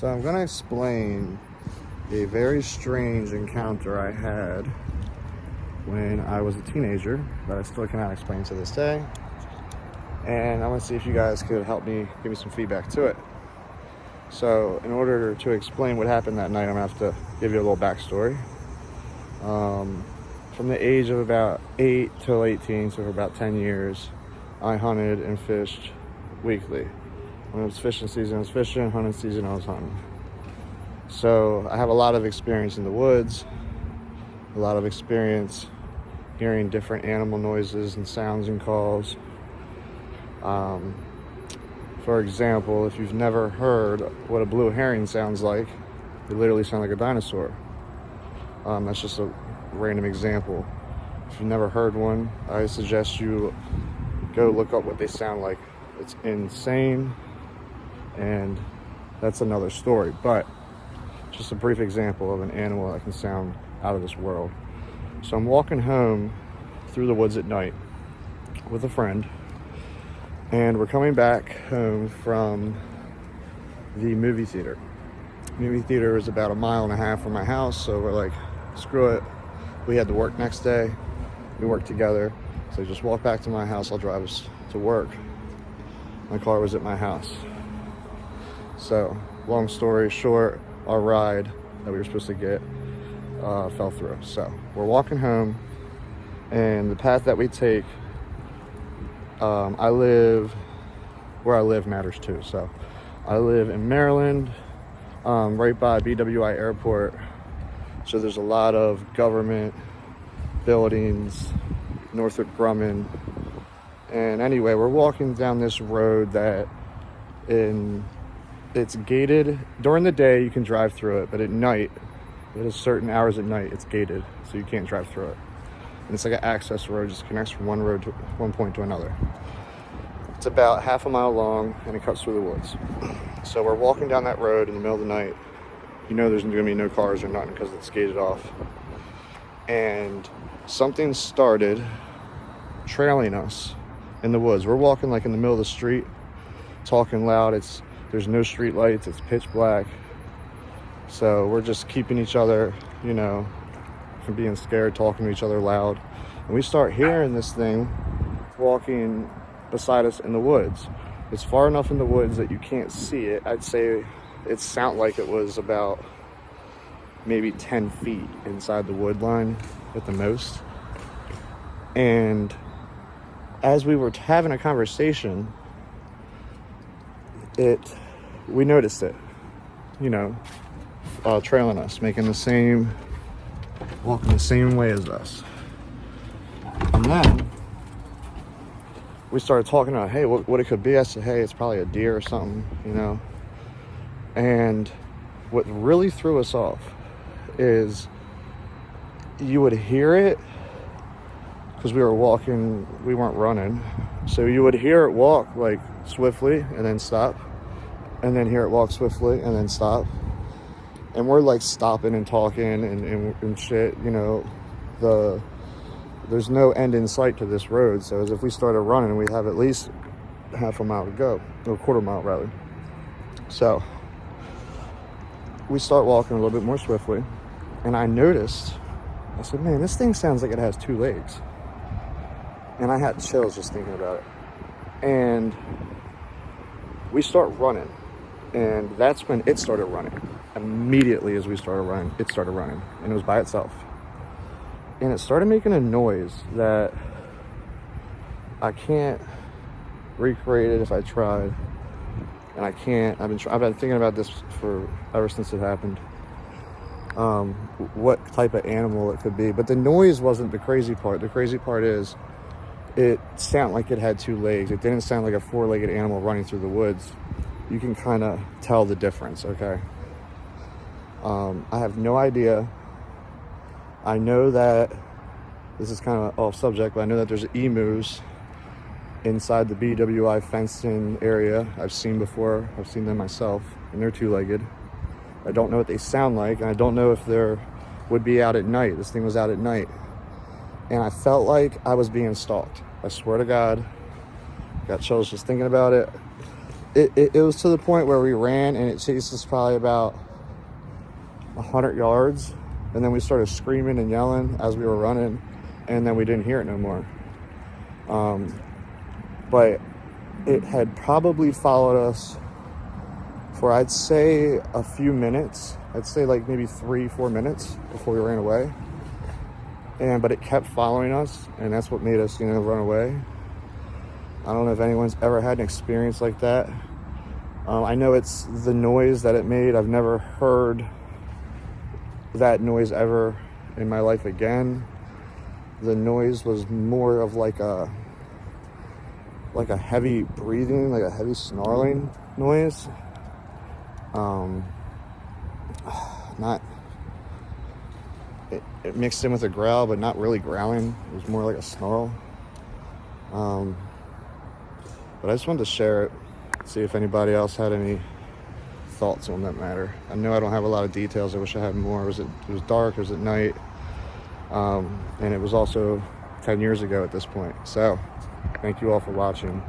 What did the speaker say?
So I'm going to explain a very strange encounter I had when I was a teenager that I still cannot explain to this day. And I want to see if you guys could help me, give me some feedback to it. So in order to explain what happened that night, I'm going to have to give you a little backstory. From the age of about 8 till 18, so for about 10 years, I hunted and fished weekly. When it was fishing season, I was fishing. Hunting season, I was hunting. So I have a lot of experience in the woods, a lot of experience hearing different animal noises and sounds and calls. For example, if you've never heard what a blue heron sounds like, they literally sound like a dinosaur. That's just a random example. If you've never heard one, I suggest you go look up what they sound like. It's insane, and that's another story, but just a brief example of an animal that can sound out of this world. So I'm walking home through the woods at night with a friend, and we're coming back home from the movie theater. Movie theater is about 1.5 miles from my house, so we're like, screw it. We had to work next day. We worked together. So just walk back to my house. I'll drive us to work. My car was at my house. So long story short, our ride that we were supposed to get fell through. So we're walking home, and the path that we take, where I live matters too. So I live in Maryland, right by BWI Airport. So there's a lot of government buildings, Northrop Grumman. And anyway, we're walking down this road that it's gated. During the day, you can drive through it, but at night, at certain hours at night, it's gated, so you can't drive through it. And it's like an access road, just connects from one point to another. It's about 1/2 mile long, and it cuts through the woods. So we're walking down that road in the middle of the night. You know there's gonna be no cars or nothing because it's gated off. And something started trailing us in the woods. We're walking like in the middle of the street, talking loud. There's no street lights, it's pitch black. So we're just keeping each other, from being scared, talking to each other loud. And we start hearing this thing walking beside us in the woods. It's far enough in the woods that you can't see it. I'd say it sounded like it was about maybe 10 feet inside the wood line at the most. And as we were having a conversation, we noticed it, trailing us, walking the same way as us. And then we started talking about, hey, what it could be. I said, hey, it's probably a deer or something, And what really threw us off is you would hear it, because we were walking, we weren't running. So you would hear it walk like swiftly and then stop, and then hear it walk swiftly and then stop. And we're like stopping and talking and shit, there's no end in sight to this road. So as if we started running, we have at least 1/2 mile to go, or 1/4 mile rather. So we start walking a little bit more swiftly, and I said, man, this thing sounds like it has 2 legs. And I had chills just thinking about it. And we start running, and that's when it started running. Immediately as we started running, it started running, and it was by itself. And it started making a noise that I can't recreate it if I tried. And I can't. I've been thinking about this ever since it happened. What type of animal it could be. But the noise wasn't the crazy part. The crazy part is it sounded like it had 2 legs. It didn't sound like a 4-legged animal running through the woods. You can kind of tell the difference, okay? I have no idea. I know that this is kind of off subject, but I know that there's emus inside the BWI fenced-in area. I've seen them myself, and they're 2-legged. I don't know what they sound like, and I don't know if they would be out at night. This thing was out at night, and I felt like I was being stalked. I swear to God, got chills just thinking about it. it was to the point where we ran and it chased us probably about 100 yards, and then we started screaming and yelling as we were running, and then we didn't hear it no more. But it had probably followed us for, I'd say, a few minutes. I'd say like maybe 3-4 minutes before we ran away. But it kept following us, and that's what made us, run away. I don't know if anyone's ever had an experience like that. I know it's the noise that it made. I've never heard that noise ever in my life again. The noise was more of like a heavy breathing, like a heavy snarling noise. It mixed in with a growl, but not really growling. It was more like a snarl. But I just wanted to share it, see if anybody else had any thoughts on that matter. I know I don't have a lot of details. I wish I had more. It was dark, it was at night, and it was also 10 years ago at this point. So thank you all for watching.